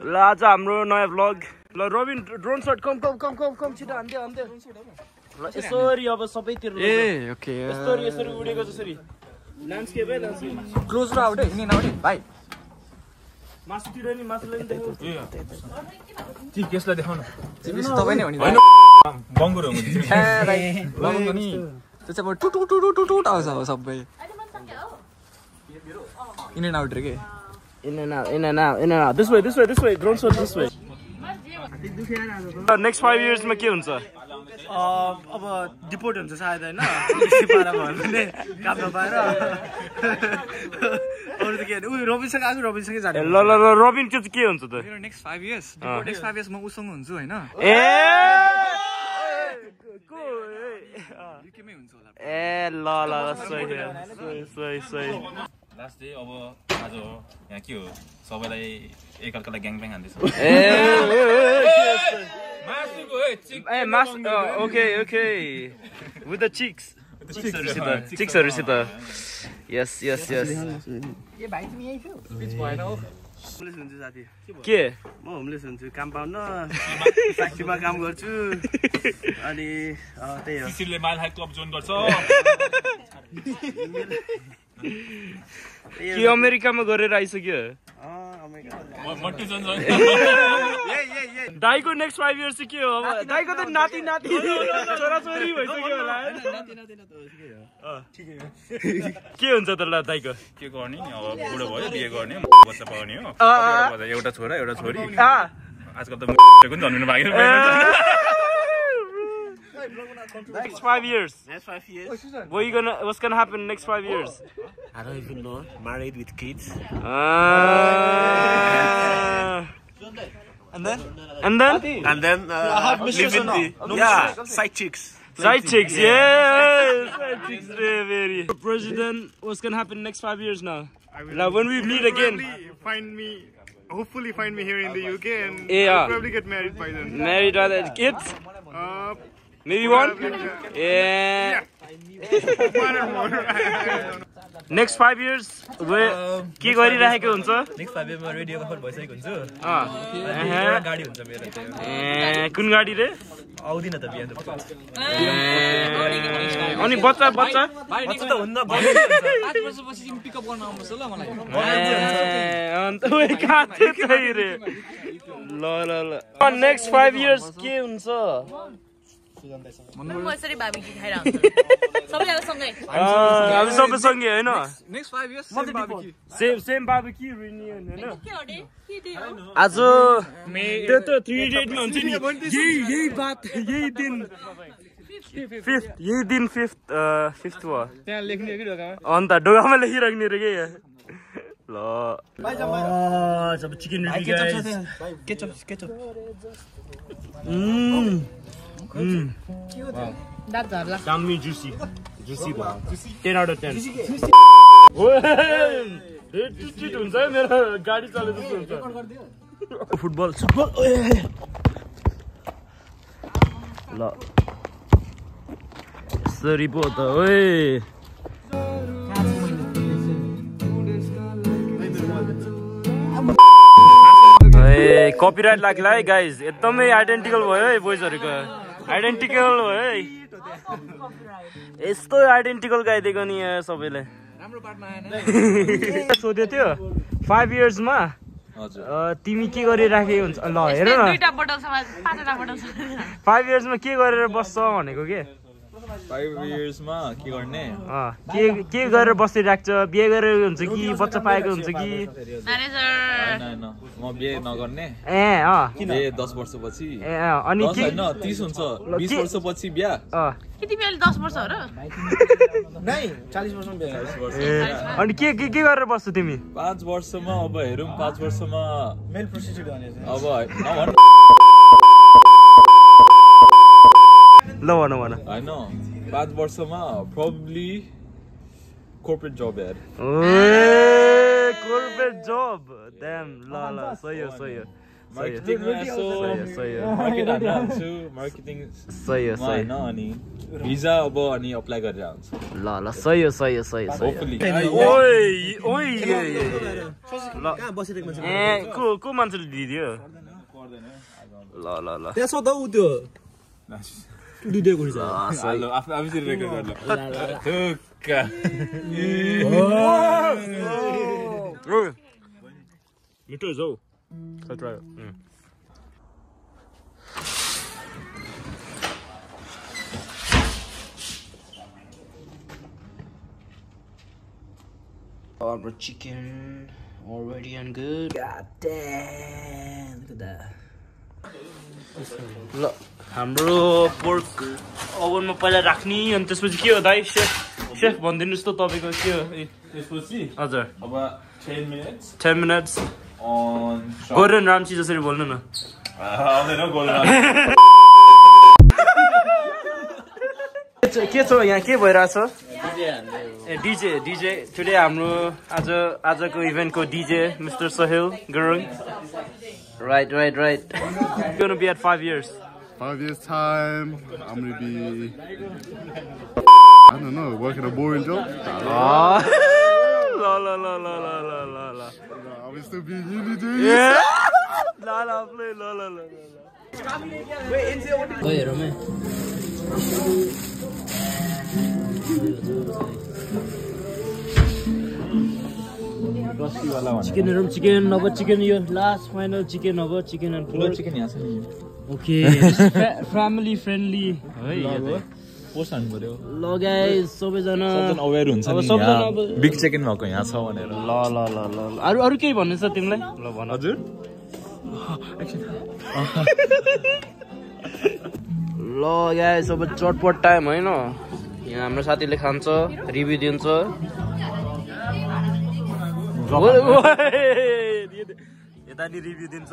ल आज हाम्रो नयाँ भ्लग ल रोबिन ड्रोन शट कम छिटो हान्दै ल यसरी अब सबैतिर ए ओके यसरी उडेको जसरी ल्यान्डस्केप है ल्यान्डस्केप क्लोज र आउट है हिँड्न आउट भाइ मासुतिर नि मासुले नि देखाउ चिक यसलाई देखाउन चिप्स तपाईँ नै हो नि बङ्गुरो हो बङ्गो नि त्यो चाहिँ अब टुटु आउँछ अब सबै इन एन्ड आउट रे के in and out this way drone shot this way next 5 years ma ke huncha अब डिपोर्ट हुन्छ सायद हैन पुलिसले पारा भयो भने काम नपाएर अरु त के उ रबिनसँग आजु रबिनसँगै जाने ल रबिन के हुन्छ त मेरो नेक्स्ट 5 इयर्स नेक्स्ट 5 इयर्स म उसँग हुन्छु हैन ए युकेमै हुन्छ होला ए ल सही लास्ट डे अब आज यहाँ के हो सबैलाई एकअर्कालाई ग्याङब्याङ हान्दैछ okay with the cheeks yes ए भाइ तिमी यही छौ स्पिच भएन हो होमलेस हुन्छु साथी के म होमलेस हुन्छु काम पाउन फ्याक्ट्रीमा काम गर्छु अनि त्यही हो सिसिलले माइल हाई क्लब जोइन गर्छ के अमेरिकामा गरेर आइसक्यो दाइको नेक्स्ट 5 इयर्स चाहिँ के हो अब दाइको त नाति छोराछोरी भइसक्यो होला के हुन्छ त ल दाइको के गर्ने नि अब बुढो भयो बिहे गर्ने बच्चा पाउने हो एउटा छोरा एउटा छोरी आजकल त पनि जन्मिनु बाँकी Next 5 years. Next 5 years. What's gonna happen next 5 years? I don't even know. Married with kids. And then live in the side chicks. Side chicks, yeah. Side chicks, very. President, what's gonna happen next 5 years now? Now when we meet again. Hopefully find me here in the UK and I'll probably get married by then. Married by then. Kids? Maybe one? Yeah. Next 5 years, के गरिरहेको हुन्छ? Next 5 years मा radio कफर भइसकेको हुन्छु। गाडी हुन्छ मेरो चाहिँ। कुन गाडी रे? आउँदिन त बिहान त। अनि बच्चा त हुन्न 5 वर्षपछि तिमी पिकअप गर्न आउनुस् ल मलाई अन्त ओइ काथे चाहिँ रे ल नेक्स्ट 5 इयर्स के हुन्छ म यसरी बार्बिक्यु खाइरहन्छु सबैजना सँगै हामी सबै सँगै हैन next 5 years same barbecue same barbecue reunion हैन के हो रे के दे हो आज त्यो त 3 डेटमा हुन्छ नि यही बात यही दिन 5th हो त्यहाँ लेख्ने हो कि ढोकामा अन्त ढोकामा लेखिराख्ने रे के ल सब चिकन रेडी गाइस केचप दात झर्ला Yummy juicy भयो 10 out of 10 चिट हुन्छ है मेरो गाडी चले जस्तो हुन्छ फुटबल ल यसरी पो त ओए कपिराइट लाग्ला है गाइज एकदमै आइडेन्टिकल भयो है बोइजहरुको आइडेन्टिकल हो है यस्तो आइडेन्टिकल गाइदिएको नि यहाँ सबैले राम्रो पार्टमा आएन सोध्यो थियो 5 इयर्स मा तिमी के गरिराखेको हुन्छ ल हेर न दुईटा बोतल छ पाँचवटा बोतल छ 5 इयर्स मा के गरेर बस्छ भनेको के 5 years मा के गर्ने के गरेर बसिराख्छ बिहे गरेर हुन्छ कि बच्चा पाएको हुन्छ कि हैन म बिहे नगर्ने बिहे 10 वर्षपछि अनि के हैन 30 हुन्छ 20 वर्षपछि बिहे के तिमी अहिले 10 वर्ष हो र नै 40 वर्षमा बिहे अनि के गरेर बस्छौ तिमी 5 वर्षमा अब हेरौँ 5 वर्षमा मेल प्रोस्टिट्युट गर्ने अब ल भन हैन 5 वर्षमा probably corporate job यार corporate job damn ल सही हो मार्केटिङमा यसो मार्केट हालेर आउँछु मार्केटिङ होइन अनि भिजा अब अनि अप्लाई गरेर आउँछु ल सही हो होपफुली कहाँ बसिरहेको मान्छे ए को मान्छेले दिदियो ल त्यहाँ सोध उ त्यो दुधेको छ हेलो आफै रेकर्ड गर्नु मिठो छ हौ खतरा Our chicken already and good. God damn, look at that. ल हाम्रो पोर्क ओभनमा पहिला राख्ने अनि त्यसपछि के हो दाइ सेफ भनिदिनुहोस् त तपाईँको के हो त्यसपछि हजुर अब 10 minutes on गोरन रामची जसरी बोल्नु न आउँदैन गोल्न के छ यहाँ के भइरहेछ ए डीजे टुडे हाम्रो आजको इभेन्टको DJ mister Sohel Gurung right you're gonna be at 5 years 5 years time I'm gonna be I don't know working a boring job la I will still be in uni dude yeah la play la Wait, Rome. chicken अब chicken यो last final chicken अब chicken and pork chicken यहाँ छ नि okay family friendly है post हान्नु पर्यो ल गाइस सबैजना अवेयर हुन्छ नि यहाँ बिग चिकन भएको यहाँ छ भनेर ल अरु केही भन्नु छ तिमीलाई ल भन हजुर ल गाइस अब चटपट टाइम हैन यहाँ हाम्रो साथीले खान्छ रिभ्यु दिन्छ यता नि रिभ्यु दिन्छ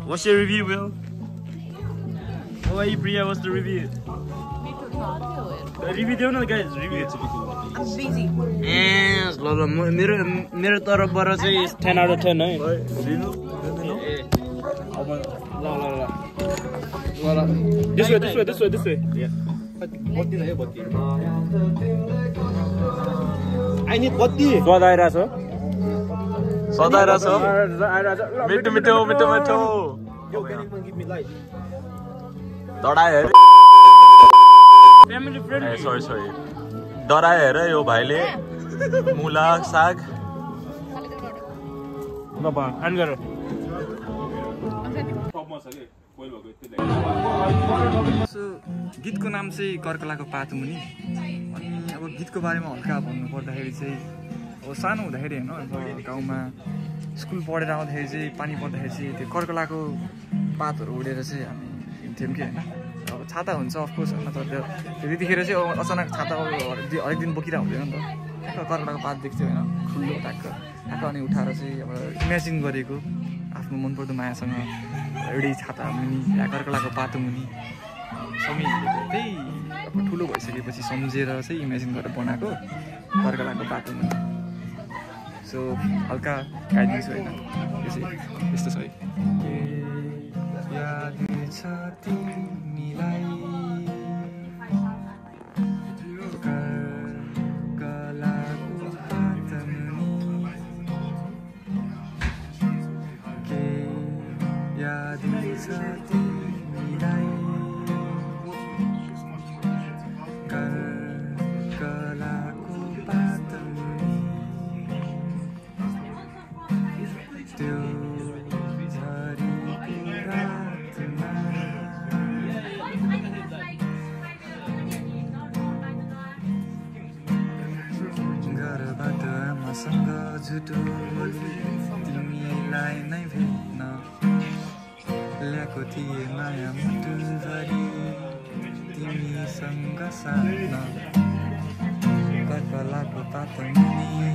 What's your review, Will? How are you, Priya? What's the review? Review दियो न guys, review. I'm busy. Yes, ल मेरो तर्फबाट चाहिँ 10 out of 10 है. ल This way. Yeah. बत्ती लाग्यो बत्ती I need बत्ती स्वाद आइराछ मिठो give me light डरायो Family friendly. सरी डरायो हेर यो भाइले मुला साग ल बा हान गर गीतको नाम चाहिँ कर्कलाको पातुमुनि अनि अब गीतको बारेमा हल्का भन्नु पर्दाखेरि चाहिँ अब सानो हुँदाखेरि हैन अब गाउँमा स्कुल पढेर आउँदाखेरि चाहिँ पानी पर्दाखेरि चाहिँ त्यो कर्कलाको पातहरू उडेर चाहिँ हामी हिँड्थ्यौँ कि हैन अब छाता हुन्छ अफकोर्स नत्र त्यतिखेर चाहिँ अचानक छाता हरेक दिन बोकिरा हुँदैन नि त कर्कलाको पात देख्थ्यो हैन खुल्लो ट्याक्क अनि उठाएर चाहिँ अब इमेजिन गरेको आफ्नो मनपर्दो मायासँग एउटै छाता मुनि या कर्कलाको पातो मुनि समिलेको त्यही अब ठुलो भइसकेपछि सम्झेर चाहिँ इमेजिन गरेर बनाएको कर्कलाको पातो मुनि सो हल्का गाइदिन्छु होइन यो चाहिँ यस्तो छ है याद छ तिमीलाई कर्कलाको पातो मुनि याद छ तिमीलाई कर्कलाको पातो मुनि त्यो झरीको रातमा घरबाट आमासँग झुटो बोली तिमीलाई नै भेट्न ल्याएको थिए माया मुटुभरि तिमीसँग साट्न कर्कलाको पातो मुनि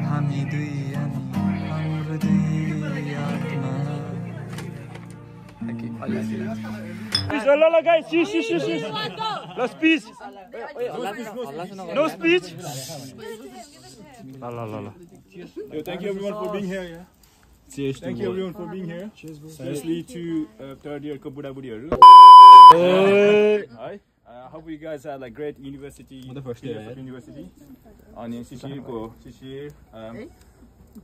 हामी दुई अनि हाम्रो दुई आत्मा ल guys, sheesh. No speech. Thank you everyone for being here. Yeah. Cheers. Thank you everyone for being here. Especially to third year ko buda budihharu. Hi. Hope you guys had like great university. The first year. University. Ani Shishir,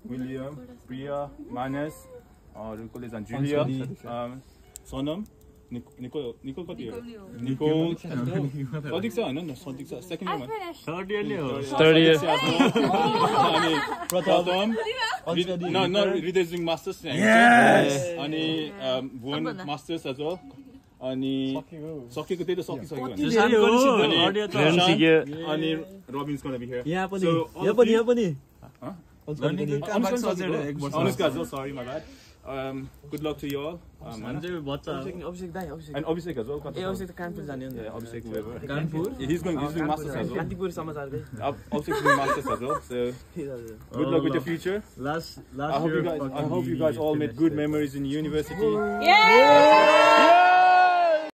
William, Priya, Manas, college and Julia, Sonam, Nicole kati ho? Nicole. Katik cha हैन न सन्तिक छ second इयरमा. Third year ले हो. अनि प्रथम No, Ritesh doing masters. Yes. अनि Bhuvan masters as well. अनि सकेको त्यही त सकिसक्यो भने अनि Robin's gonna be here. यहाँ पनि Anushka as well, sorry my bad. Good luck to you all. And Abhishek as well. Abhishek Kanpur जाने हो नि. Abhishek whoever. Kanpur. He's doing masters as well. Kantipur समाचारकै. Abhishek's doing masters as well. So good luck with the future. Last I hope you guys all made good memories in university. Yeah!